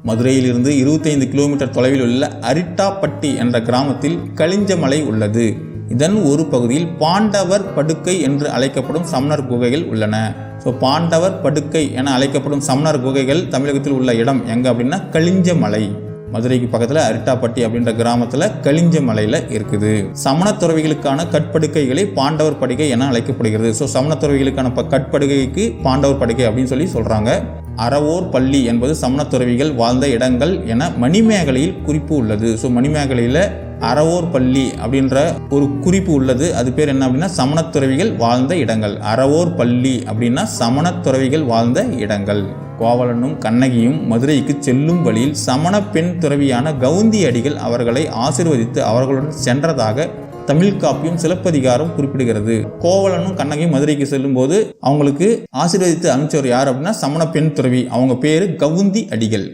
மதுரையிலிருந்து 25 கிலோமீட்டர் தொலைவில் உள்ள அரிட்டாப்பட்டி என்ற கிராமத்தில் கலிஞ்சமலை உள்ளது. இதன் ஒரு பகுதியில் பாண்டவர் படுக்கை என்று அழைக்கப்படும் சமணர் குகைகள் உள்ளன. பாண்டவர் படுக்கை என அழைக்கப்படும் சமணர் குகைகள் தமிழகத்தில் உள்ள இடம் எங்க அப்படின்னா கலிஞ்சமலை. மதுரைக்கு பக்கத்துல அரிட்டாப்பட்டி அப்படின்ற கிராமத்துல கலிஞ்சமலையில இருக்குது. சமண துறவிகளுக்கான கட்படுக்கைகளை பாண்டவர் படுக்கை என அழைக்கப்படுகிறது. சமண துறவிகளுக்கான கட்படுக்கைக்கு பாண்டவர் படுக்கை அப்படின்னு சொல்லி சொல்றாங்க. அறவோர் பள்ளி என்பது சமண துறவிகள் வாழ்ந்த இடங்கள் என மணிமேகலையில் குறிப்பு உள்ளது. மணிமேகலையில அறவோர் பள்ளி அப்படின்ற ஒரு குறிப்பு உள்ளது. அது பேர் என்ன அப்படின்னா சமண துறவிகள் வாழ்ந்த இடங்கள். அறவோர் பள்ளி அப்படின்னா சமண துறவிகள் வாழ்ந்த இடங்கள். கோவலனும் கண்ணகியும் மதுரைக்கு செல்லும் வழியில் சமண பெண் துறவியான கவுந்தி அடிகள் அவர்களை ஆசீர்வதித்து அவர்களுடன் சென்றதாக தமிழ் காப்பியம் சிலப்பதிகாரம் குறிப்பிடுகிறது. கோவலனும் கண்ணகியும் மதுரைக்கு செல்லும் போது அவங்களுக்கு ஆசீர்வதித்து அனுப்பிச்சவர் யார் அப்படின்னா சமண பெண் துறவி. அவங்க பேரு கவுந்தி அடிகள்.